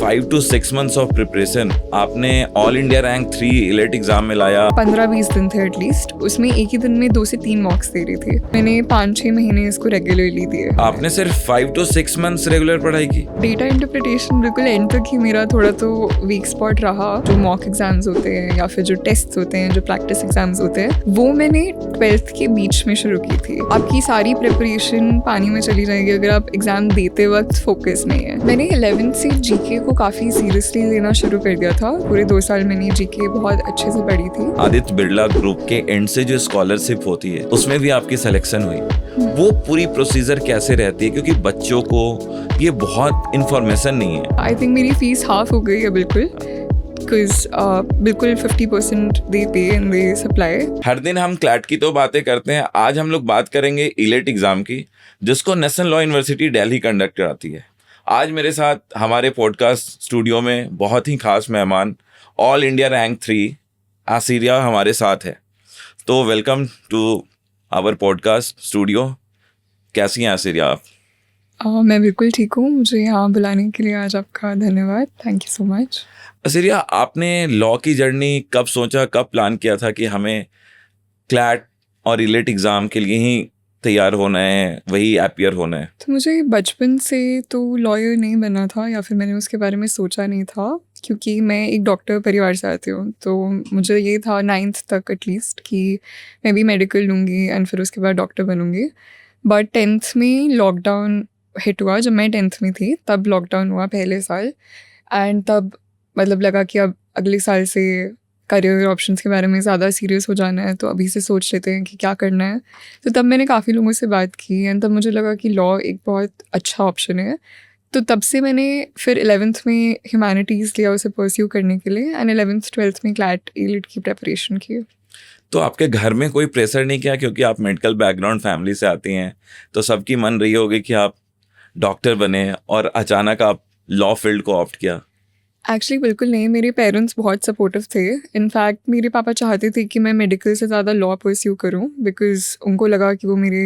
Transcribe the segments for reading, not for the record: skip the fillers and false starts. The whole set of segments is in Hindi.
5 to 6 months ऑफ प्रिपरेशन आपने ऑल इंडिया रैंक 3 इलेट एग्जाम में लाया। 15-20 दिन थे एटलीस्ट, उसमें एक ही दिन में 2 से 3 मॉक्स दे रही थी। मैंने 5-6 महीने इसको रेगुलरली दिए। आपने सिर्फ 5 to 6 months रेगुलर पढ़ाई की? डेटा इंटरप्रिटेशन बिल्कुल एंड तक ही मेरा थोड़ा तो वीक स्पॉट रहा। जो मॉक एग्जाम्स होते हैं या फिर जो टेस्ट होते हैं, जो प्रैक्टिस एग्जाम्स होते हैं, वो मैंने 12th के बीच में शुरू की थी। आपकी सारी प्रिपरेशन पानी में चली जाएगी अगर आप एग्जाम देते वक्त फोकस नहीं है। मैंने 11th से जीके को काफ़ी सीरियसली लेना शुरू कर दिया था। पूरे 2 साल मैंने जीके बहुत अच्छे से पढ़ी थी। आदित्य बिरला ग्रुप के एंड से जो स्कॉलरशिप होती है उसमें भी आपकी सिलेक्शन हुई, वो पूरी प्रोसीजर कैसे रहती है? क्योंकि बच्चों को ये बहुत इन्फॉर्मेशन नहीं है। आई थिंक मेरी फीस हाफ हो गई है बिल्कुल, बिकॉज बिल्कुल 50% they pay and they supply. हर दिन हम क्लैट की तो बातें करते हैं, आज हम लोग बात करेंगे इलेट एग्जाम की, जिसको national law university Delhi conduct कराती है। आज मेरे साथ हमारे पॉडकास्ट स्टूडियो में बहुत ही खास मेहमान ऑल इंडिया रैंक 3 आसिरिया हमारे साथ है। तो welcome to our podcast studio. कैसी हैं आसिरिया आप? मैं बिल्कुल ठीक हूँ। मुझे यहाँ बुलाने के लिए आज आपका धन्यवाद। Thank you so much. आसिरिया, आपने लॉ की जर्नी कब सोचा, कब प्लान किया था कि हमें क्लैट और इलेट एग्ज़ाम के लिए ही तैयार होना है, वही अपीयर होना है? तो मुझे बचपन से तो लॉयर नहीं बनना था या फिर मैंने उसके बारे में सोचा नहीं था, क्योंकि मैं एक डॉक्टर परिवार से आती हूँ। तो मुझे ये था 9th तक एटलीस्ट कि मैं भी मेडिकल लूँगी एंड फिर उसके बाद डॉक्टर बनूँगी। बट 10th में लॉकडाउन हिट हुआ। जब मैं 10th में थी तब लॉकडाउन हुआ पहले साल, एंड तब मतलब लगा कि अब अगले साल से करियर ऑप्शंस के बारे में ज़्यादा सीरियस हो जाना है, तो अभी से सोच लेते हैं कि क्या करना है। तो तब मैंने काफ़ी लोगों से बात की एंड तब मुझे लगा कि लॉ एक बहुत अच्छा ऑप्शन है। तो तब से मैंने फिर 11th में ह्यूमैनिटीज़ लिया उसे परस्यू करने के लिए, एंड 11th 12th में क्लैट एलिट की प्रेपरेशन की। तो आपके घर में कोई प्रेशर नहीं किया, क्योंकि आप मेडिकल बैकग्राउंड फैमिली से आती हैं, तो सबकी मन रही होगी कि आप डॉक्टर बने और अचानक आप लॉ फील्ड को ऑप्ट किया? एक्चुअली बिल्कुल नहीं, मेरे पेरेंट्स बहुत सपोर्टिव थे। इनफैक्ट मेरे पापा चाहते थे कि मैं मेडिकल से ज़्यादा लॉ परस्यू करूं, बिकॉज़ उनको लगा कि वो मेरे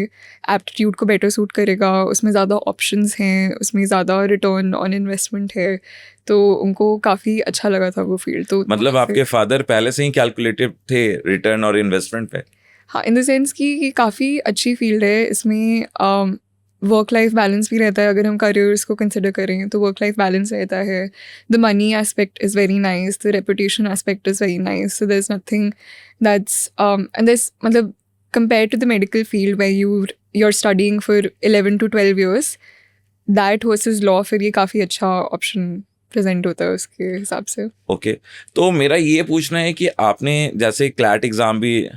एप्टीट्यूड को बेटर सूट करेगा, उसमें ज़्यादा ऑप्शंस हैं, उसमें ज़्यादा रिटर्न ऑन इन्वेस्टमेंट है। तो उनको काफ़ी अच्छा लगा था वो फील्ड। तो मतलब आपके फादर पहले से ही कैलकुलेटिव थे रिटर्न और इन्वेस्टमेंट पे? हाँ, इन द सेंस कि ये काफ़ी अच्छी फील्ड है। इसमें वर्क लाइफ बैलेंस भी रहता है। अगर हम करियर्स को कंसिडर करें तो वर्क लाइफ बैलेंस रहता है। The money aspect is very nice, the reputation aspect is very nice. So there is nothing that's and this मतलब compare to the medical field where you are studying for 11 to 12 years, that versus law, फिर ये काफ़ी अच्छा ऑप्शन प्रेजेंट होता है उसके हिसाब से। ओके, तो मेरा ये पूछना है कि आपने जैसे क्लैट एग्ज़ाम भी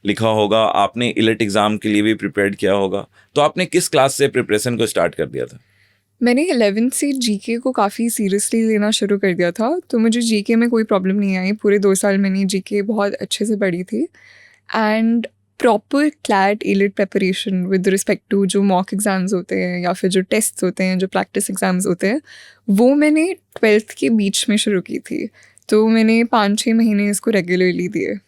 लिखा होगा, आपने इलेट एग्ज़ाम के लिए भी प्रिपेयर्ड किया होगा, तो आपने किस क्लास से प्रिपरेशन को स्टार्ट कर दिया था? मैंने 11th से जीके को काफ़ी सीरियसली लेना शुरू कर दिया था, तो मुझे जीके में कोई प्रॉब्लम नहीं आई। पूरे 2 साल मैंने जीके बहुत अच्छे से पढ़ी थी। And proper CLAT AILET preparation with respect to जो मॉक एग्ज़ाम्स होते हैं या फिर जो टेस्ट होते हैं, जो प्रैक्टिस एग्ज़ाम्स होते हैं, वो मैंने 12th के बीच में शुरू की थी। तो मैंने 5-6 महीने इसको रेगुलरली दिए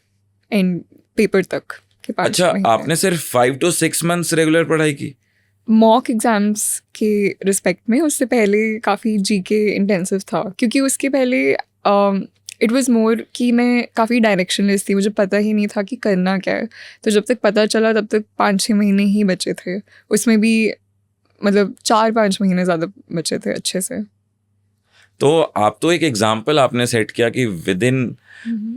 एंड पेपर तक के 5 अच्छा, महीने। आपने सिर्फ 5 to 6 months रेगुलर पढ़ाई की? मॉक एग्ज़ाम्स के रिस्पेक्ट में उससे पहले काफ़ी जीके इंटेंसिव था, क्योंकि उसके पहले इट वाज मोर कि मैं काफ़ी डायरेक्शनलेस थी, मुझे पता ही नहीं था कि करना क्या है। तो जब तक पता चला तब तक 5-6 महीने ही बचे थे, उसमें भी मतलब 4-5 महीने ज़्यादा बचे थे अच्छे से। तो आप तो एक एग्जाम्पल आपने सेट किया कि with in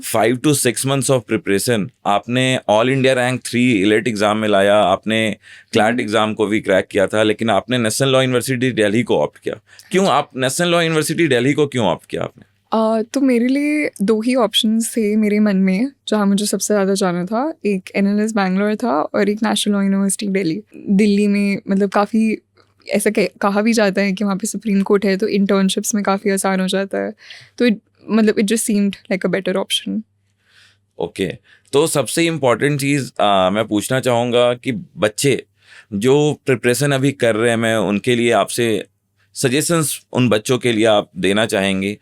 5 to 6 months of preparation आपने ऑल इंडिया रैंक 3 इलेट एग्जाम में लाया, आपने क्लैट एग्जाम को भी क्रैक किया था, लेकिन आपने नेशनल लॉ यूनिवर्सिटी दिल्ली को ऑप्ट किया। क्यों आप नेशनल लॉ यूनिवर्सिटी दिल्ली को क्यों ऑप्ट किया आपने? तो मेरे लिए 2 ही ऑप्शंस थे मेरे मन में जहाँ मुझे सबसे ज़्यादा जाना था। एक NLS बैंगलोर था और एक national law university Delhi. Delhi में मतलब काफ़ी ऐसा कहा भी जाता है कि वहाँ पे सुप्रीम कोर्ट है, तो इंटर्नशिप्स में काफ़ी आसान हो जाता है। तो it just seemed like a better option. Okay, तो सबसे इम्पॉर्टेंट चीज़ मैं पूछना चाहूँगा कि बच्चे जो प्रिपरेशन अभी कर रहे हैं, मैं उनके लिए आपसे सजेशंस उन बच्चों के लिए आप देना चाहेंगे।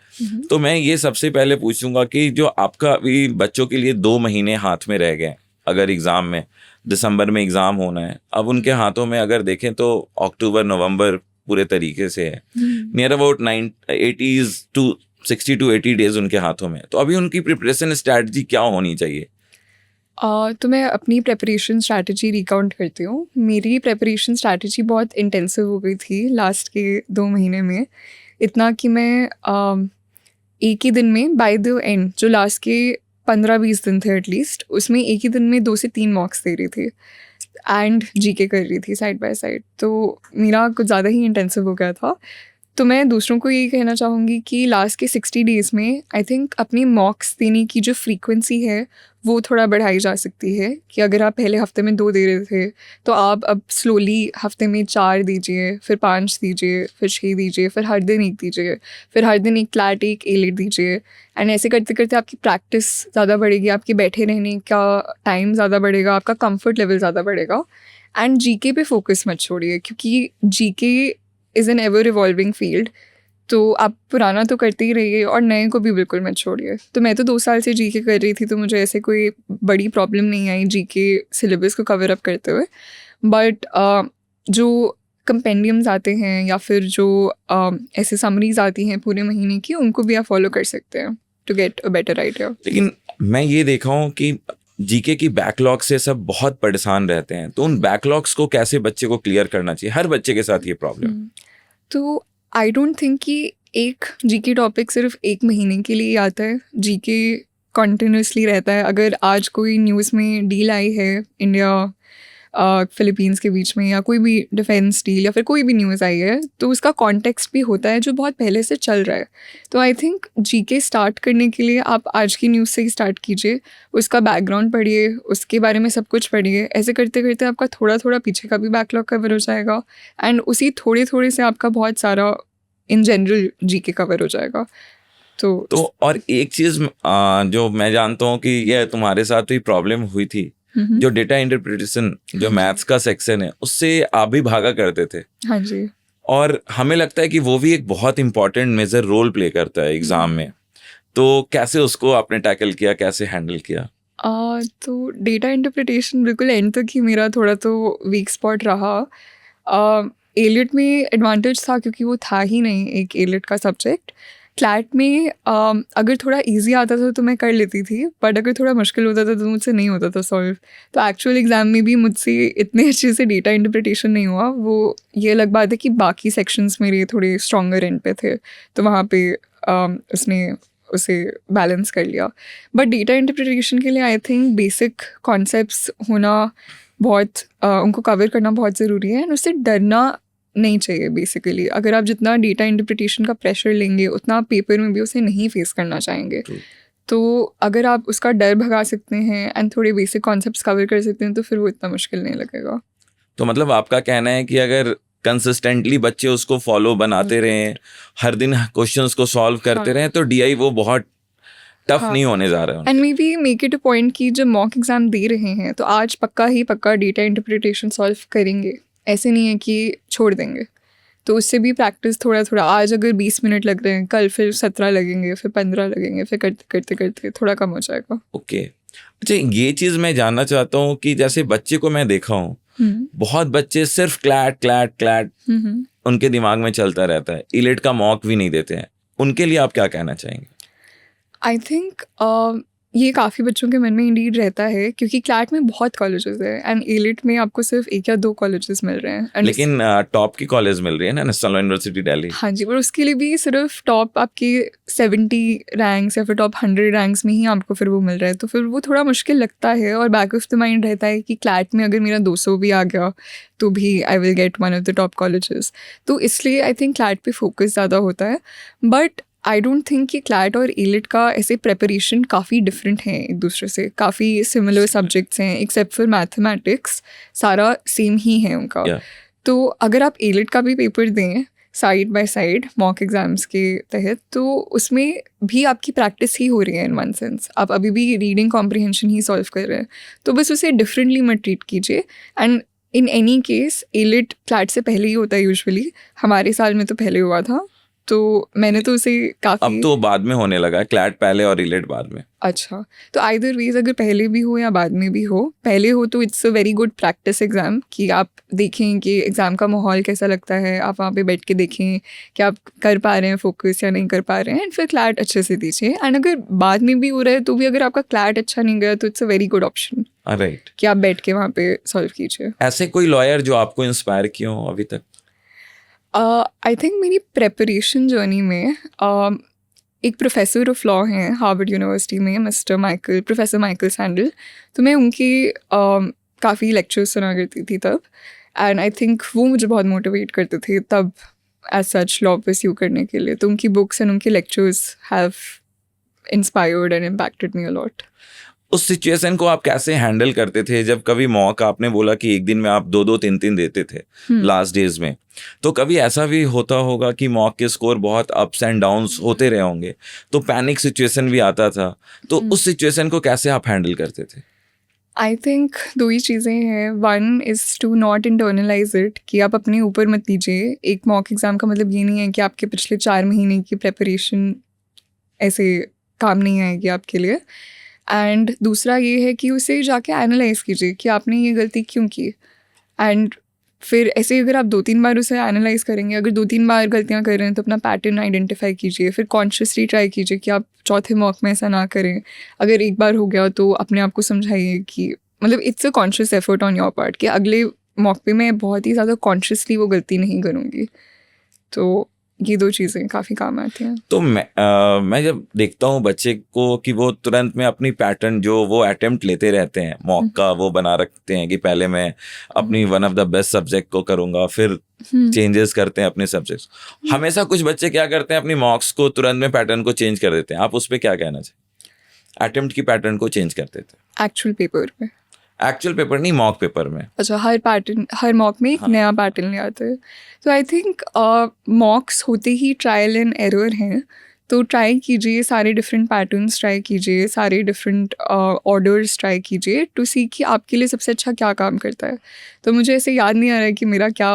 तो मैं ये सबसे पहले पूछूंगा कि जो आपका अभी बच्चों के लिए 2 महीने हाथ में रह गए, अगर एग्ज़ाम में दिसंबर में एग्ज़ाम होना है, अब उनके हाथों में अगर देखें तो अक्टूबर नवंबर पूरे तरीके से है, near about 80s to 60 to 80 days उनके हाथों में, तो अभी उनकी प्रिपरेशन स्ट्रैटेजी क्या होनी चाहिए? तो मैं अपनी प्रेपरेशन स्ट्रैटेजी रिकाउंट करती हूँ। मेरी प्रेपरेशन स्ट्रैटेजी बहुत इंटेंसिव हो गई थी लास्ट के 2 महीने में, इतना कि मैं एक ही दिन में बाय द एंड जो लास्ट के 15-20 दिन थे एटलीस्ट, उसमें एक ही दिन में 2 से 3 मॉक्स दे रही थी एंड जीके कर रही थी साइड बाय साइड। तो मेरा कुछ ज़्यादा ही इंटेंसिव हो गया था। तो मैं दूसरों को यही कहना चाहूँगी कि लास्ट के 60 डेज़ में आई थिंक अपनी मॉक्स देने की जो फ्रीक्वेंसी है वो थोड़ा बढ़ाई जा सकती है, कि अगर आप पहले हफ्ते में 2 दे रहे थे तो आप अब स्लोली हफ्ते में 4 दीजिए, फिर 5 दीजिए, फिर 6 दीजिए, फिर हर दिन 1 दीजिए, फिर हर दिन एक क्लैट एक एलिट दीजिए। एंड ऐसे करते करते आपकी प्रैक्टिस ज़्यादा बढ़ेगी, आपके बैठे रहने का टाइम ज़्यादा बढ़ेगा, आपका कंफर्ट लेवल ज़्यादा बढ़ेगा। एंड जीके पे फोकस मत छोड़िए, क्योंकि GK is an ever evolving field. तो आप पुराना तो करते ही रहिए और नए को भी बिल्कुल मत छोड़िए। तो मैं तो 2 साल से जीके कर रही थी, तो मुझे ऐसे कोई बड़ी प्रॉब्लम नहीं आई जीके सिलेबस को कवर अप करते हुए। बट जो कंपेंडियम्स आते हैं या फिर जो ऐसे समरीज आती हैं पूरे महीने की, उनको भी आप फॉलो कर सकते हैं to get a better idea. लेकिन मैं ये देखा हूँ कि जीके की बैकलॉग से सब बहुत परेशान रहते हैं, तो उन बैकलॉग्स को कैसे बच्चे को क्लियर करना चाहिए? हर बच्चे के साथ ये प्रॉब्लम। तो आई डोंट थिंक कि एक जीके टॉपिक सिर्फ 1 महीने के लिए आता है। जीके कॉन्टिन्यूसली रहता है। अगर आज कोई न्यूज़ में डील आई है इंडिया फिलीपींस के बीच में, या कोई भी डिफेंस डील या फिर कोई भी न्यूज़ आई है, तो उसका कॉन्टेक्स्ट भी होता है जो बहुत पहले से चल रहा है। तो आई थिंक जीके स्टार्ट करने के लिए आप आज की न्यूज़ से ही स्टार्ट कीजिए, उसका बैकग्राउंड पढ़िए, उसके बारे में सब कुछ पढ़िए। ऐसे करते करते आपका थोड़ा थोड़ा पीछे का भी बैकलॉग कवर हो जाएगा, एंड उसी थोड़े थोड़े से आपका बहुत सारा इन जनरल जीके कवर हो जाएगा। तो और एक चीज़ जो मैं जानता हूँ कि यह तुम्हारे साथ भी प्रॉब्लम हुई थी, जो डेटा इंटरप्रिटेशन, जो मैथ्स का सेक्शन है, उससे आप भी भागा करते थे। हाँ जी। और हमें लगता है कि वो भी एक बहुत इंपॉर्टेंट मेजर रोल प्ले करता है एग्जाम में। तो कैसे उसको आपने टैकल किया, कैसे हैंडल किया? तो डेटा इंटरप्रिटेशन बिल्कुल एंड तक ही मेरा थोड़ा तो वीक स्पॉट रहा। एलिट में एडवांटेज था क्योंकि वो था ही नहीं एक एलिट का सब्जेक्ट। क्लैट में अगर थोड़ा इजी आता था तो मैं कर लेती थी, बट अगर थोड़ा मुश्किल होता था तो मुझसे नहीं होता था सॉल्व। तो एक्चुअल एग्ज़ाम में भी मुझसे इतने अच्छे से डेटा इंटरप्रिटेशन नहीं हुआ। वो ये अलग बात है कि बाकी सेक्शंस मेरे थोड़े स्ट्रॉन्गर एंड पे थे, तो वहाँ पे उसने उसे बैलेंस कर लिया। बट डेटा इंटरप्रिटेशन के लिए आई थिंक बेसिक कॉन्सेप्ट्स होना बहुत उनको कवर करना बहुत ज़रूरी है, एंड उससे डरना नहीं चाहिए बेसिकली। अगर आप जितना डेटा इंटरप्रिटेशन का प्रेशर लेंगे उतना आप पेपर में भी उसे नहीं फेस करना चाहेंगे। तो अगर आप उसका डर भगा सकते हैं एंड थोड़े बेसिक कॉन्सेप्ट्स कवर कर सकते हैं तो फिर वो इतना मुश्किल नहीं लगेगा। तो मतलब आपका कहना है कि अगर कंसिस्टेंटली बच्चे उसको फॉलो बनाते रहें, हर दिन क्वेश्चंस को सॉल्व करते रहें, तो डीआई वो बहुत टफ नहीं होने जा रहा है। And may be make it a point कि जब मॉक एग्जाम दे रहे हैं तो आज पक्का ही पक्का डेटा इंटरप्रिटेशन सॉल्व करेंगे, ऐसे नहीं है कि छोड़ देंगे। तो उससे भी प्रैक्टिस थोड़ा थोड़ा, आज अगर 20 मिनट लग रहे हैं, कल फिर 17 लगेंगे, फिर 15 लगेंगे, फिर करते करते करते थोड़ा कम हो जाएगा। ओके। अच्छा, ये चीज़ मैं जानना चाहता हूँ कि जैसे बच्चे को मैं देखा हूँ, बहुत बच्चे सिर्फ क्लैट क्लैट क्लैट उनके दिमाग में चलता रहता है, इलेट का मॉक भी नहीं देते हैं। उनके लिए आप क्या कहना चाहेंगे? आई थिंक ये काफ़ी बच्चों के मन में इंडीड रहता है, क्योंकि क्लैट में बहुत कॉलेजेस है एंड एलिट में आपको सिर्फ 1 या 2 कॉलेजेस मिल रहे हैं। लेकिन टॉप की कॉलेज मिल रही है ना, नेशनल लॉ यूनिवर्सिटी दिल्ली। हाँ जी, पर उसके लिए भी सिर्फ टॉप आपके 70 रैंक्स या फिर टॉप 100 रैंक्स में ही आपको फिर वो मिल रहा है, तो फिर वो थोड़ा मुश्किल लगता है। और बैक ऑफ द माइंड रहता है कि क्लैट में अगर मेरा 200 भी आ गया तो भी I will get one of the top colleges. तो इसलिए आई थिंक क्लैट पे फोकस ज़्यादा होता है। बट आई डोंट थिंक कि क्लैट और एलिट का ऐसे प्रेपरेशन काफ़ी डिफरेंट हैं एक दूसरे से, काफ़ी सिमिलर सब्जेक्ट्स हैं एक्सेप्ट फॉर मैथमेटिक्स, सारा सेम ही है उनका। तो अगर आप एलिट का भी पेपर दें side by side mock exams के तहत, तो उसमें भी आपकी प्रैक्टिस ही हो रही है इन वन सेंस। आप अभी भी रीडिंग कॉम्प्रिहेंशन ही सॉल्व कर रहे हैं, तो बस उसे डिफरेंटली मत ट्रीट कीजिए। And in any case elite CLAT से पहले ही होता है यूजुअली, हमारे साल में तो पहले हुआ था। तो मैंने तो उसे अब काफ़ी तो बाद में होने लगा है, क्लैट पहले और इलेट बाद में। अच्छा, तो आइदर वेज अगर पहले भी हो या बाद में भी हो, पहले हो तो it's a very good practice exam कि आप देखें कि एग्ज़ाम का माहौल कैसा लगता है, आप वहाँ पे बैठ के देखें कि आप कर पा रहे हैं फोकस या नहीं कर पा रहे हैं, एंड फिर क्लैट अच्छे से दीजिए। एंड अगर बाद में भी हो रहा है तो भी अगर आपका क्लैट अच्छा नहीं गया तो it's a very good option right. कि आप बैठ के वहाँ पे सॉल्व कीजिए। ऐसे कोई लॉयर जो आपको इंस्पायर किए हो अभी तक? आई थिंक मेरी प्रेपरेशन जर्नी में एक प्रोफेसर ऑफ लॉ हैं हार्वर्ड यूनिवर्सिटी में, प्रोफेसर माइकल सैंडल। तो मैं उनकी काफ़ी लेक्चर्स सुना करती थी तब, एंड आई थिंक वो मुझे बहुत मोटिवेट करते थे तब एज सच लॉ परस्यू करने के लिए। तो उनकी बुक्स एंड उनके lectures have inspired and impacted me a lot. उस सिचुएशन को आप कैसे हैंडल करते थे जब कभी मॉक, आपने बोला कि एक दिन में आप 2-2 3-3 देते थे लास्ट डेज में, तो कभी ऐसा भी होता होगा कि मॉक के स्कोर बहुत अप्स एंड डाउन्स होते रहे होंगे, तो पैनिक सिचुएशन भी आता था, तो उस सिचुएशन को कैसे आप हैंडल करते थे? आई थिंक 2 ही चीज़ें हैं। One is to not internalize it, कि आप अपने ऊपर मत लीजिए। एक मॉक एग्ज़ाम का मतलब ये नहीं है कि आपके पिछले 4 महीने की प्रिपरेशन ऐसे काम नहीं आएगी आपके लिए। एंड दूसरा ये है कि उसे जाके एनालाइज कीजिए कि आपने ये गलती क्यों की, एंड फिर ऐसे अगर आप 2-3 बार उसे एनालाइज करेंगे, अगर 2-3 बार गलतियाँ कर रहे हैं तो अपना पैटर्न आइडेंटिफाई कीजिए, फिर कॉन्शियसली ट्राई कीजिए कि आप चौथे मॉक में ऐसा ना करें। अगर एक बार हो गया तो अपने आप को समझाइए कि मतलब it's a conscious effort on your part कि अगले मॉक पे मैं बहुत ही ज़्यादा कॉन्शियसली वो गलती नहीं करूँगी। तो ये 2 चीज़ें काफ़ी काम आती हैं। तो मैं जब देखता हूँ बच्चे को कि वो तुरंत में अपनी पैटर्न जो वो अटेम्प्ट लेते रहते हैं मॉक का, वो बना रखते हैं कि पहले मैं अपनी one of the best subject को करूँगा, फिर चेंजेस करते हैं अपने सब्जेक्ट्स। हमेशा कुछ बच्चे क्या करते हैं, अपनी मॉक्स को तुरंत में पैटर्न को चेंज कर देते हैं, आप उस पर क्या कहना चाहिए? अटेम्प्ट की पैटर्न को चेंज कर देते हैं एक्चुअल पेपर में। एक्चुअल पेपर नहीं, मॉक पेपर में। अच्छा, हर मॉक में एक नया पैटर्न ले आते हैं। तो आई थिंक मॉक्स होते ही ट्रायल एंड एरर हैं, तो ट्राई कीजिए सारे डिफरेंट पैटर्न्स, ट्राई कीजिए सारे डिफरेंट ऑर्डर्स, ट्राई कीजिए टू सी कि आपके लिए सबसे अच्छा क्या काम करता है। तो मुझे ऐसे याद नहीं आ रहा है कि मेरा क्या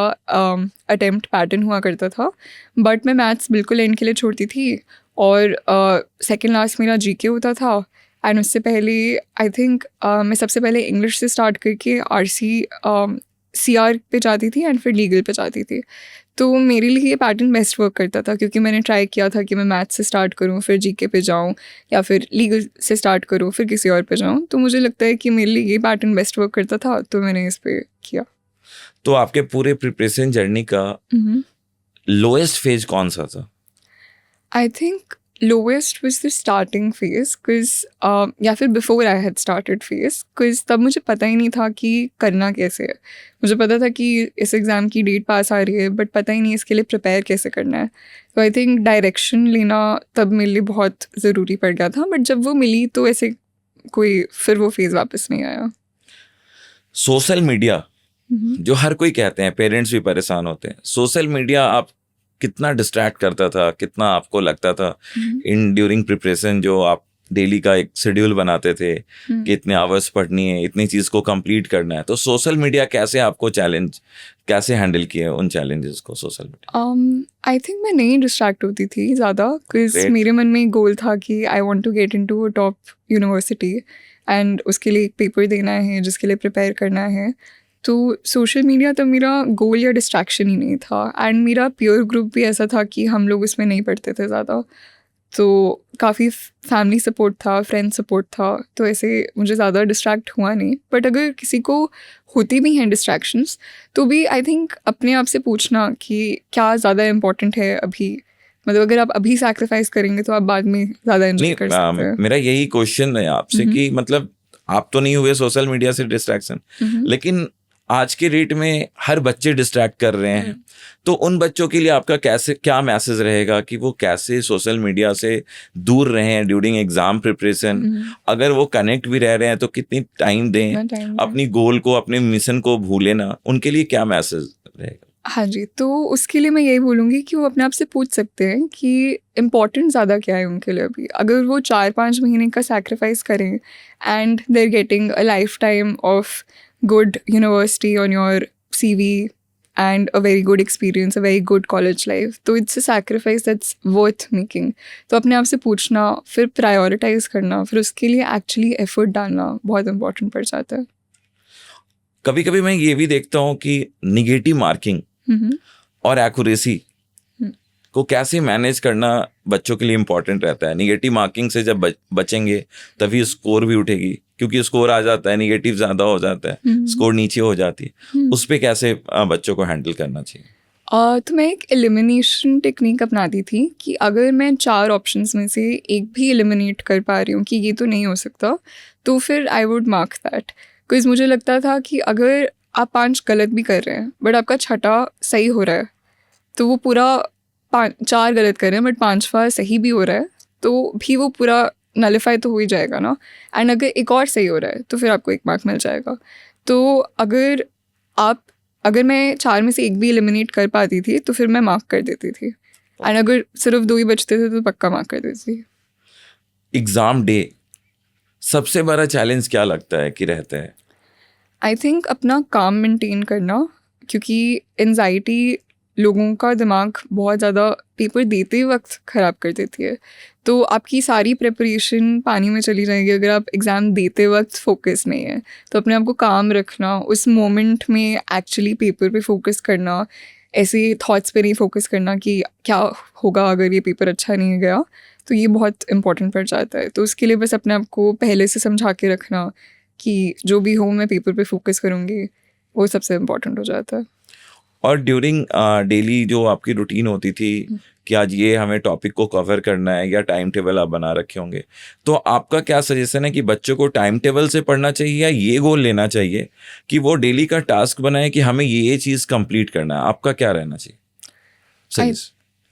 अटेम्प्ट पैटर्न हुआ करता था, बट मैं मैथ्स बिल्कुल एंड के लिए छोड़ती थी, और सेकेंड लास्ट मेरा जीके होता था। एंड उससे पहले आई थिंक मैं सबसे पहले इंग्लिश से स्टार्ट करके CR पे जाती थी एंड फिर लीगल पे जाती थी। तो मेरे लिए ये पैटर्न बेस्ट वर्क करता था क्योंकि मैंने ट्राई किया था कि मैं मैथ्स से स्टार्ट करूँ, फिर जीके पे जाऊँ, या फिर लीगल से स्टार्ट करूँ, फिर किसी और पे जाऊँ। तो मुझे लगता है कि मेरे लिए ये पैटर्न बेस्ट वर्क करता था, तो मैंने इस पे किया। तो आपके पूरे प्रिपरेशन जर्नी का लोएस्ट फेज कौन सा था? I think lowest was the starting phase, because या फिर before I had started phase, because तब मुझे पता ही नहीं था कि करना कैसे है। मुझे पता था कि इस एग्ज़ाम की डेट पास आ रही है, बट पता ही नहीं इसके लिए प्रिपेयर कैसे करना है। तो आई थिंक डायरेक्शन लेना तब मेरे लिए बहुत ज़रूरी पड़ गया था, बट जब वो मिली तो ऐसे कोई फिर वो फेज़ वापस नहीं आया। सोशल मीडिया जो हर कोई कहते हैं, पेरेंट्स भी परेशान होते हैं, सोशल मीडिया आप कितना डिस्ट्रैक्ट करता था, कितना आपको लगता था इन ड्यूरिंग प्रिपरेशन, जो आप डेली का एक शेड्यूल बनाते थे कि इतने आवर्स पढ़नी है, इतनी चीज़ को कंप्लीट करना है, तो सोशल मीडिया कैसे आपको कैसे हैंडल किए उन चैलेंजेस को सोशल मीडिया? आई थिंक मैं नहीं डिस्ट्रैक्ट होती थी ज़्यादा, बिकॉज मेरे मन में एक गोल था कि I want to get in to a top university, and उसके लिए एक पेपर देना है जिसके लिए प्रिपेयर करना है। तो सोशल मीडिया तो मेरा गोल या डिस्ट्रैक्शन ही नहीं था, एंड मेरा पीयर ग्रुप भी ऐसा था कि हम लोग उसमें नहीं पढ़ते थे ज़्यादा, तो काफ़ी फैमिली सपोर्ट था, फ्रेंड सपोर्ट था, तो ऐसे मुझे ज़्यादा डिस्ट्रैक्ट हुआ नहीं। बट अगर किसी को होती भी हैं डिस्ट्रैक्शंस, तो भी आई थिंक अपने आप से पूछना कि क्या ज़्यादा इम्पोर्टेंट है अभी, मतलब अगर आप अभी सैक्रिफाइस करेंगे तो आप बाद में ज़्यादा एंजॉय कर सकते हैं। मेरा यही क्वेश्चन है आपसे कि मतलब आप तो नहीं हुए सोशल मीडिया से डिस्ट्रैक्शन, लेकिन आज के रेट में हर बच्चे डिस्ट्रैक्ट कर रहे हैं, तो उन बच्चों के लिए आपका क्या मैसेज रहेगा कि वो कैसे सोशल मीडिया से दूर रहें ड्यूरिंग एग्जाम प्रिपरेशन? अगर वो कनेक्ट भी रह रहे हैं तो कितनी टाइम दें, अपनी गोल को, अपने मिशन को भूले ना, उनके लिए क्या मैसेज रहेगा? हाँ जी, तो उसके लिए मैं यही बोलूँगी कि वो अपने आप से पूछ सकते हैं कि इम्पॉर्टेंट ज़्यादा क्या है उनके लिए अभी। अगर वो 4-5 महीने का सैक्रिफाइस करें and they are getting a lifetime of good university on your CV, and a very good experience, a very good college life. तो it's a sacrifice that's worth making. तो अपने आप से पूछना, फिर प्रायोरिटाइज करना, फिर उसके लिए एक्चुअली एफर्ट डालना बहुत इंपॉर्टेंट पड़ जाता है. कभी कभी मैं ये भी देखता हूँ कि निगेटिव मार्किंग और एक्यूरेसी को कैसे मैनेज करना बच्चों के लिए इम्पोर्टेंट रहता है. निगेटिव मार्किंग से जब बचेंगे तभी स्कोर भी उठेगी, क्योंकि स्कोर आ जाता है, निगेटिव ज़्यादा हो जाता है, स्कोर नीचे हो जाती है. उस पर कैसे बच्चों को हैंडल करना चाहिए? तो मैं एक एलिमिनेशन टेक्निक अपनाती थी कि अगर मैं 4 ऑप्शंस में से एक भी एलिमिनेट कर पा रही हूँ कि ये तो नहीं हो सकता, तो फिर I would mark that. Because मुझे लगता था कि अगर आप 5 गलत भी कर रहे हैं बट आपका छठा सही हो रहा है, तो वो पूरा 4 गलत कर रहे हैं बट 5वां सही भी हो रहा है, तो भी वो पूरा नलिफाई तो हो ही जाएगा ना. एंड अगर एक और सही हो रहा है तो फिर आपको 1 मार्क मिल जाएगा. तो अगर मैं 4 में से एक भी एलिमिनेट कर पाती थी तो फिर मैं मार्क कर देती थी. एंड अगर सिर्फ 2 ही बचते थे तो पक्का मार्क कर देती थी. एग्ज़ाम डे सबसे बड़ा चैलेंज क्या लगता है कि रहता है? आई थिंक अपना काम मेंटेन करना, क्योंकि एनजाइटी लोगों का दिमाग बहुत ज़्यादा पेपर देते वक्त ख़राब कर देती है. तो आपकी सारी प्रिपरेशन पानी में चली जाएगी अगर आप एग्ज़ाम देते वक्त फोकस नहीं है. तो अपने आप को काम रखना, उस मोमेंट में एक्चुअली पेपर पे फोकस करना, ऐसे थॉट्स पे नहीं फोकस करना कि क्या होगा अगर ये पेपर अच्छा नहीं गया. तो ये बहुत इंपॉर्टेंट पड़ जाता है. तो उसके लिए बस अपने आप को पहले से समझा के रखना कि जो भी हो मैं पेपर पे फोकस करूँगी, वो सबसे इम्पोर्टेंट हो जाता है. और ड्यूरिंग डेली जो आपकी रूटीन होती थी कि आज ये हमें टॉपिक को कवर करना है, या टाइम टेबल आप बना रखे होंगे, तो आपका क्या सजेशन है कि बच्चों को टाइम टेबल से पढ़ना चाहिए या ये गोल लेना चाहिए कि वो डेली का टास्क बनाए कि हमें ये चीज़ कंप्लीट करना है? आपका क्या रहना चाहिए? सही.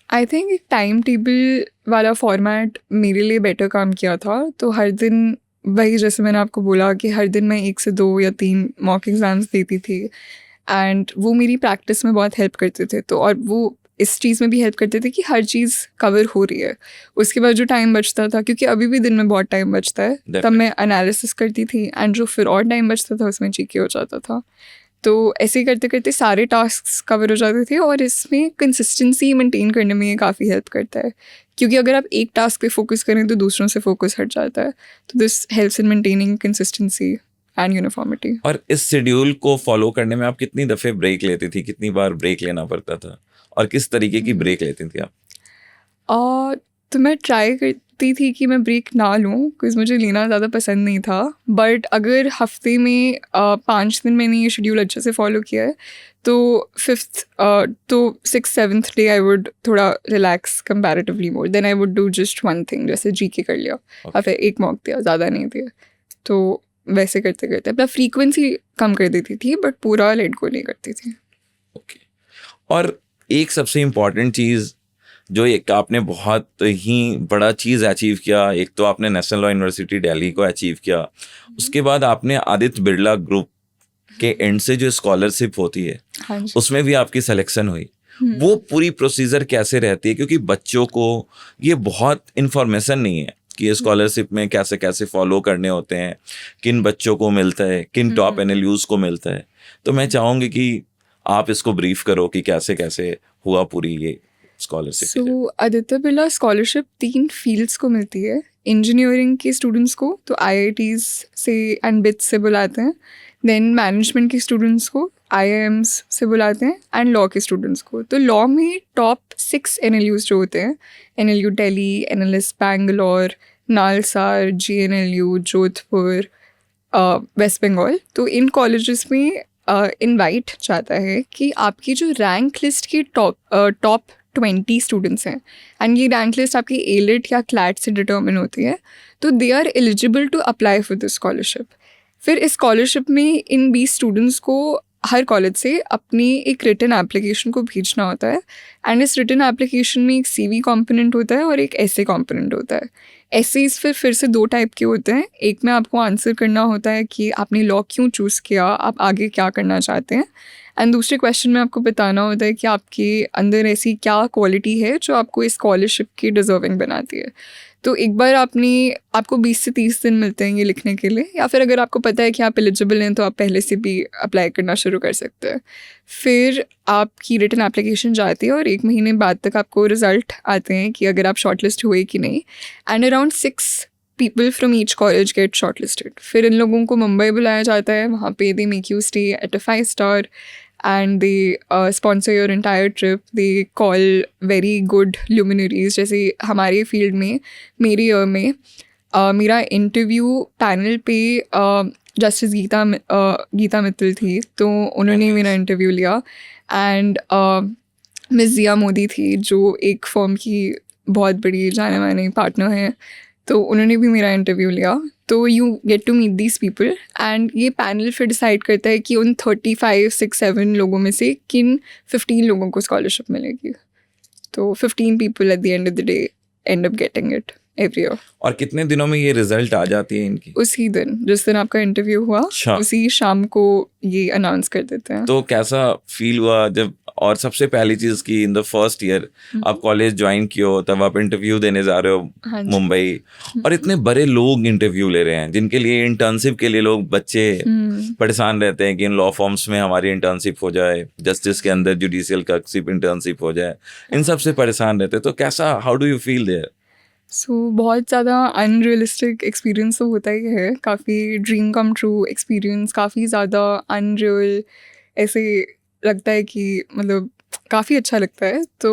आई थिंक एक टाइम टेबल वाला फॉर्मेट मेरे लिए बेटर काम किया था. तो हर दिन वही, जैसे मैंने आपको बोला कि हर दिन मैं 1 से 2 या 3 मॉक एग्ज़ाम्स देती थी, एंड वो मेरी प्रैक्टिस में बहुत हेल्प करते थे. तो और वो इस चीज़ में भी हेल्प करते थे कि हर चीज़ कवर हो रही है. उसके बाद जो टाइम बचता था, क्योंकि अभी भी दिन में बहुत टाइम बचता है, तब मैं एनालिसिस करती थी, एंड जो फिर और टाइम बचता था उसमें जीके हो जाता था. तो ऐसे करते करते सारे टास्क कवर हो जाते थे, और इसमें कंसिस्टेंसी मेंटेन करने में ये काफ़ी हेल्प करता है. क्योंकि अगर आप एक टास्क पे फोकस करें तो दूसरों से फोकस हट जाता है. तो this helps in maintaining consistency and uniformity. और इस शेड्यूल को फॉलो करने में आप कितनी दफ़े ब्रेक लेती थी, कितनी बार ब्रेक लेना पड़ता था, और किस तरीके की ब्रेक लेती थी आप? तो मैं ट्राई करती थी कि मैं ब्रेक ना लूँ, बिकॉज मुझे लेना ज़्यादा पसंद नहीं था. बट अगर हफ्ते में 5 दिन मैंने ये शेड्यूल अच्छे से फॉलो किया है, तो 6th-7th डे आई वुड थोड़ा relax comparatively more. Then I would do just one thing, जैसे जीके कर लिया और फिर 1 मॉक दिया, ज़्यादा नहीं दिया. तो वैसे करते करते अपना फ्रीक्वेंसी कम कर देती थी, बट पूरा लेट गो नहीं करती थी. ओके. और एक सबसे इम्पॉर्टेंट चीज़ जो एक आपने बहुत ही बड़ा चीज़ अचीव किया, एक तो आपने नेशनल लॉ यूनिवर्सिटी दिल्ली को अचीव किया, उसके बाद आपने आदित्य बिरला ग्रुप के एंड से जो स्कॉलरशिप होती है, हाँ जी. उसमें भी आपकी सिलेक्शन हुई. वो पूरी प्रोसीजर कैसे रहती है? क्योंकि बच्चों को ये बहुत इन्फॉर्मेशन नहीं है कि ये स्कॉलरशिप में कैसे कैसे फॉलो करने होते हैं, किन बच्चों को मिलता है, किन टॉप एनएलयूज को मिलता है. तो मैं चाहूँगी कि आप इसको ब्रीफ करो कि कैसे कैसे हुआ पूरी ये स्कॉलरशिप. सो आदित्य बिरला स्कॉलरशिप 3 फील्ड्स को मिलती है. इंजीनियरिंग के स्टूडेंट्स को तो IITs से एंड बिट्स से बुलाते हैं. देन मैनेजमेंट के स्टूडेंट्स को IIMs से बुलाते हैं, एंड लॉ के स्टूडेंट्स को. तो लॉ में टॉप 6 NLUs जो होते हैं, NLU Delhi, NLS Bangalore, NALSAR, GNLU Jodhpur, West Bengal. तो इन कॉलेजेस में इनवाइट जाता है कि आपकी जो रैंक लिस्ट की टॉप 20 स्टूडेंट्स हैं, एंड ये रैंक लिस्ट आपकी एलिट या क्लैट से डिटर्मिन होती है, तो they are eligible to apply for this scholarship. फिर इस स्कॉलरशिप में इन 20 स्टूडेंट्स को हर कॉलेज से अपनी एक रिटन एप्लीकेशन को भेजना होता है, एंड इस रिटन एप्लीकेशन में एक CV कॉम्पोनेंट होता है और एक essay कॉम्पोनेंट होता है. एसेज फिर से 2 टाइप के होते हैं. एक में आपको आंसर करना होता है कि आपने लॉ क्यों चूज़ किया, आप आगे क्या करना चाहते हैं, एंड दूसरे क्वेश्चन में आपको बताना होता है कि आपके अंदर ऐसी क्या क्वालिटी है जो आपको इस स्कॉलरशिप की डिज़र्विंग बनाती है. तो एक बार आपको 20 से 30 दिन मिलते हैं ये लिखने के लिए, या फिर अगर आपको पता है कि आप एलिजिबल हैं तो आप पहले से भी अप्लाई करना शुरू कर सकते हैं। फिर आपकी रिटन एप्लीकेशन जाती है और 1 महीने बाद तक आपको रिज़ल्ट आते हैं कि अगर आप शॉर्टलिस्ट हुए कि नहीं। And around 6 people from each college get shortlisted. फिर इन लोगों को मुंबई बुलाया जाता है, वहाँ पे they make you stay at a 5-star and they sponsor your entire trip. They call very good luminaries. जैसे हमारे फील्ड में मेरे ईयर में मेरा इंटरव्यू पैनल पे जस्टिस गीता मित्तल थी, तो उन्होंने मेरा इंटरव्यू लिया। एंड मिस जिया मोदी थी जो एक फर्म की बहुत बड़ी जाने मानी पार्टनर हैं, तो उन्होंने भी मेरा इंटरव्यू लिया। तो you get to meet these people and ये पैनल फिर डिसाइड करता है कि उन 35, 6, 7 लोगों में से किन 15 लोगों को स्कॉलरशिप मिलेगी। तो 15 people at the end of the day and up getting it every year. और कितने दिनों में ये रिजल्ट आ जाती है इनकी? उसी दिन जिस दिन आपका इंटरव्यू हुआ, उसी शाम को ये अनाउंस कर देते हैं। तो कैसा फील हुआ जब, और सबसे पहली चीज की इन द फर्स्ट ईयर आप कॉलेज ज्वाइन किए हो, तब आप इंटरव्यू देने जा रहे हो मुंबई, और इतने बड़े लोग इंटरव्यू ले रहे हैं जिनके लिए इंटर्नशिप के लिए लोग बच्चे परेशान रहते हैं कि इन लॉ फॉर्म्स में हमारी इंटर्नशिप हो जाए, जस्टिस के अंदर जुडिशियल क्लर्कशिप इंटर्नशिप हो जाए, इन सब से परेशान रहते हैं। तो कैसा, how do you feel there? बहुत ज़्यादा अनरियलिस्टिक एक्सपीरियंस तो होता ही है, काफ़ी ड्रीम कम ट्रू एक्सपीरियंस, काफ़ी ज़्यादा अनरियल, ऐसे लगता है कि मतलब काफ़ी अच्छा लगता है। तो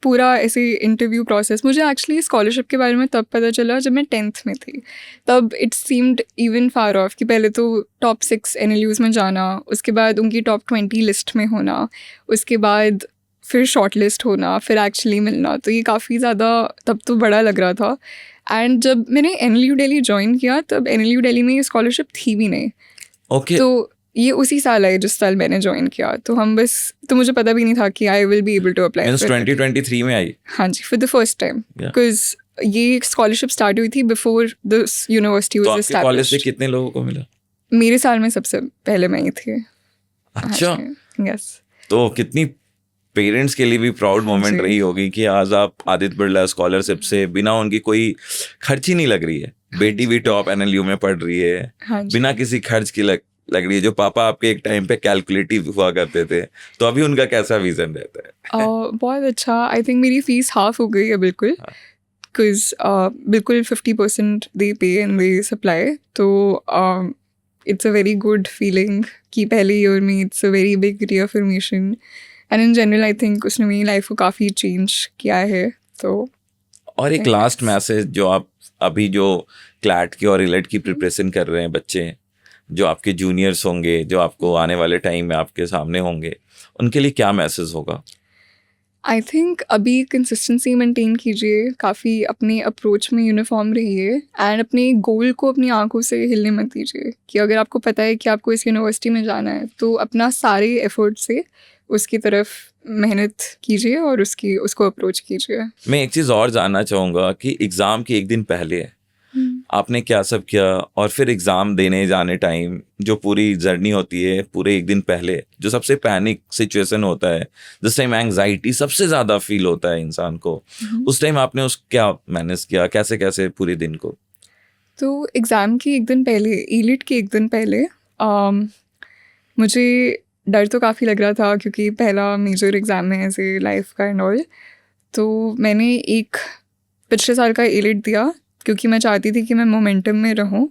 पूरा ऐसे इंटरव्यू प्रोसेस, मुझे एक्चुअली स्कॉलरशिप के बारे में तब पता चला जब मैं 10th में थी। तब it seemed even far of कि पहले तो टॉप 6 NLUs में जाना, उसके बाद उनकी टॉप 20 लिस्ट में होना, उसके बाद फिर शॉर्ट लिस्ट होना, फिर एक्चुअली मिलना। तो ये काफ़ी ज़्यादा तब तो बड़ा लग रहा था। एंड जब मैंने NLU दिल्ली ज्वाइन किया तब NLU दिल्ली में ये स्कॉलरशिप थी भी नहीं। तो ये उसी साल है जिस साल मैंने ज्वाइन किया। तो मुझे पता भी नहीं था कि I will be able to apply. 2023 में आई? हाँ जी, for the first time, because ये स्कॉलरशिप स्टार्ट हुई थी before this university was established. College से कितने लोगों को मिला? मेरे साल में सबसे पहले मैं ही थी। अच्छा, यस। तो कितनी पेरेंट्स के लिए भी प्राउड मोमेंट रही होगी कि आज आप आदित्य बिरला स्कॉलरशिप से बिना उनकी कोई खर्च ही नहीं लग रही है, बेटी भी टॉप NLU में पढ़ रही है, बिना किसी खर्च की लग रही है। जो पापा आपके एक टाइम पे कैलकुलेटिव हुआ करते थे, तो अभी उनका कैसा विजन रहता है? बहुत अच्छा। आई थिंक मेरी फीस हाफ हो गई है बिल्कुल, बिकॉज बिल्कुल 50% they pay and they supply. तो it's a very good feeling कि पहले ईयर में it's a very big reaffirmation, and in general I think उसने मेरी लाइफ को काफ़ी चेंज किया है। तो और एक लास्ट मैसेज, जो आप अभी जो क्लैट की और रिलेट की प्रिपरेशन कर रहे हैं बच्चे, जो आपके जूनियर्स होंगे, जो आपको आने वाले टाइम में आपके सामने होंगे, उनके लिए क्या मैसेज होगा? आई थिंक अभी कंसिस्टेंसी मेंटेन कीजिए, काफ़ी अपने अप्रोच में यूनिफॉर्म रहिए, एंड अपने गोल को अपनी आंखों से हिलने मत दीजिए। कि अगर आपको पता है कि आपको इस यूनिवर्सिटी में जाना है तो अपना सारे एफर्ट से उसकी तरफ मेहनत कीजिए और उसको अप्रोच कीजिए। मैं एक चीज़ और जानना चाहूँगा कि एग्ज़ाम के एक दिन पहले आपने क्या सब किया, और फिर एग्ज़ाम देने जाने टाइम जो पूरी जर्नी होती है, पूरे एक दिन पहले जो सबसे पैनिक सिचुएशन होता है, जिस टाइम एंग्जाइटी सबसे ज़्यादा फील होता है इंसान को, उस टाइम आपने क्या मैनेज किया, कैसे कैसे पूरे दिन को? तो एग्ज़ाम के एक दिन पहले, ईलिट के एक दिन पहले, मुझे डर तो काफ़ी लग रहा था क्योंकि पहला मेजर एग्ज़ाम है ऐसे लाइफ का एंड ऑल। तो मैंने एक पिछले साल का ईलिट दिया क्योंकि मैं चाहती थी कि मैं मोमेंटम में रहूं,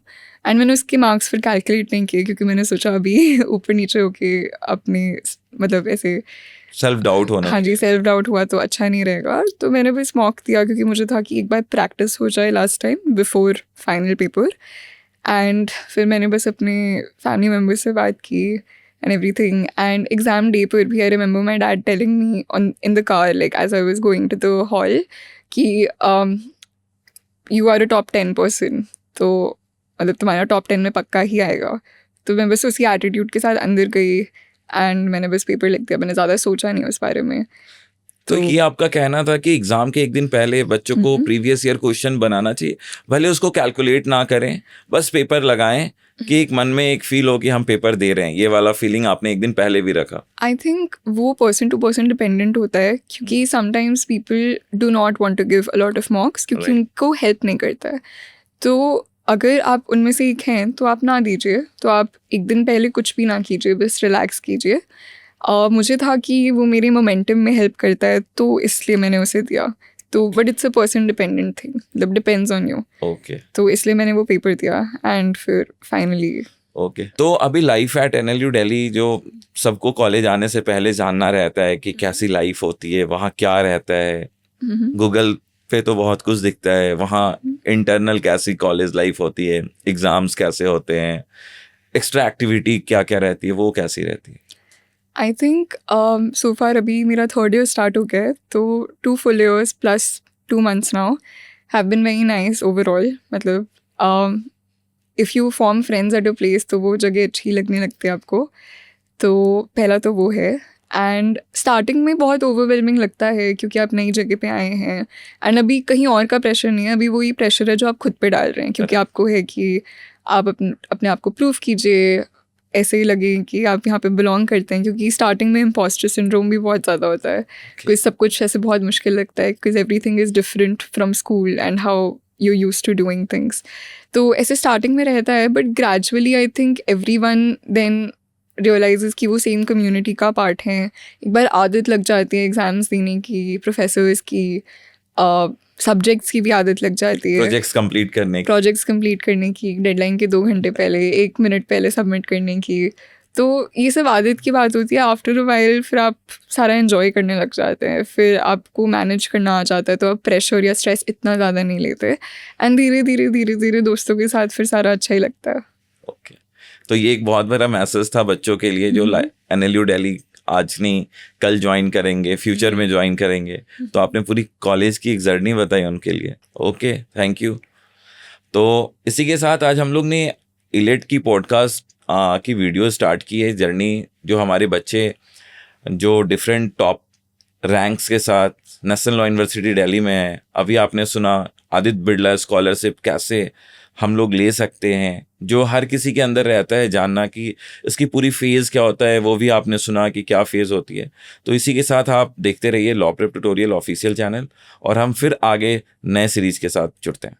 एंड मैंने उसके मार्क्स फिर कैलकुलेट नहीं किए क्योंकि मैंने सोचा अभी ऊपर नीचे होके अपने मतलब ऐसे सेल्फ डाउट होना। हाँ जी, सेल्फ डाउट हुआ तो अच्छा नहीं रहेगा। तो मैंने बस मॉक दिया क्योंकि मुझे था कि एक बार प्रैक्टिस हो जाए last time before final paper. And फिर मैंने बस अपने फैमिली मेम्बर से बात की and everything, and exam day पर भी I remember my dad telling me in the car, like as I was going to the hall, कि you are a top 10 person, तो मतलब तुम्हारा top 10 में पक्का ही आएगा। तो मैं बस उसी एटीट्यूड के साथ अंदर गई एंड मैंने बस पेपर लिख दिया, मैंने ज़्यादा सोचा नहीं उस बारे में। तो ये आपका कहना था कि एग्जाम के एक दिन पहले बच्चों को प्रीवियस ईयर क्वेश्चन बनाना चाहिए, भले उसको कैलकुलेट ना करें, बस पेपर लगाएं कि एक मन में एक फील हो कि हम पेपर दे रहे हैं, ये वाला फीलिंग आपने एक दिन पहले भी रखा? आई थिंक वो पर्सन टू पर्सन डिपेंडेंट होता है, क्योंकि sometimes people do not want to give a lot of marks क्योंकि उनको हेल्प नहीं करता है। तो अगर आप उनमें से एक हैं तो आप ना दीजिए, तो आप एक दिन पहले कुछ भी ना कीजिए, बस रिलैक्स कीजिए। मुझे था कि वो मेरे मोमेंटम में हेल्प करता है तो इसलिए मैंने उसे दिया। तो but it's a person dependent thing, मतलब डिपेंड्स ऑन यू। ओके, तो इसलिए मैंने वो पेपर दिया एंड फिर फाइनली। ओके। तो अभी लाइफ एट NLU दिल्ली जो सबको कॉलेज आने से पहले जानना रहता है कि कैसी लाइफ होती है, वहाँ क्या रहता है, गूगल पे तो बहुत कुछ दिखता है, वहाँ इंटरनल कैसी कॉलेज लाइफ होती है, एग्जाम्स कैसे होते हैं, एक्स्ट्रा एक्टिविटी क्या क्या रहती है, वो कैसी रहती है? आई थिंक सो फार अभी मेरा 3rd ईयर स्टार्ट हो गया है, तो 2 full years plus 2 months now have been very nice overall. मतलब if you form friends at a place तो वो जगह अच्छी लगने लगती है आपको। तो पहला तो वो है। एंड स्टार्टिंग में बहुत ओवरवेलमिंग लगता है क्योंकि आप नई जगह पे आए हैं एंड अभी कहीं और का प्रेशर नहीं है, अभी वही प्रेशर है जो आप खुद पे डाल रहे हैं, क्योंकि आपको है कि आप अपने आप को प्रूव कीजिए, ऐसे ही लगे कि आप यहाँ पे बिलोंग करते हैं। क्योंकि स्टार्टिंग में इम्पोस्टर सिंड्रोम भी बहुत ज़्यादा होता है, क्योंकि सब कुछ ऐसे बहुत मुश्किल लगता है, because everything is different from school and how you use to doing things. तो ऐसे स्टार्टिंग में रहता है, but gradually I think everyone then realises कि वो सेम कम्युनिटी का पार्ट हैं। एक बार आदत लग जाती है एग्ज़ाम्स देने की, प्रोफेसर्स की, सब्जेक्ट्स की भी आदत लग जाती है, प्रोजेक्ट्स कंप्लीट करने की, डेडलाइन के 2 घंटे पहले, 1 मिनट पहले सबमिट करने की। तो ये सब आदत की बात होती है। आफ्टर अ वाइल फिर आप सारा एंजॉय करने लग जाते हैं, फिर आपको मैनेज करना आ जाता है, तो आप प्रेशर या स्ट्रेस इतना ज़्यादा नहीं लेते एंड धीरे धीरे दोस्तों के साथ फिर सारा अच्छा ही लगता है। ओके, तो ये एक बहुत बड़ा मैसेज था बच्चों के लिए जो NLU दिल्ली आज नहीं कल ज्वाइन करेंगे, फ्यूचर में ज्वाइन करेंगे, तो आपने पूरी कॉलेज की एक जर्नी बताई उनके लिए। Okay, thank you. तो इसी के साथ आज हम लोग ने इलेट की पॉडकास्ट की वीडियो स्टार्ट की है, जर्नी जो हमारे बच्चे जो डिफरेंट टॉप रैंक्स के साथ नेशनल लॉ यूनिवर्सिटी दिल्ली में है। अभी आपने सुना आदित्य बिरला स्कॉलरशिप कैसे हम लोग ले सकते हैं, जो हर किसी के अंदर रहता है जानना कि इसकी पूरी फेज़ क्या होता है, वो भी आपने सुना कि क्या फेज़ होती है। तो इसी के साथ आप देखते रहिए law prep tutorial official channel, और हम फिर आगे नए सीरीज़ के साथ जुड़ते हैं।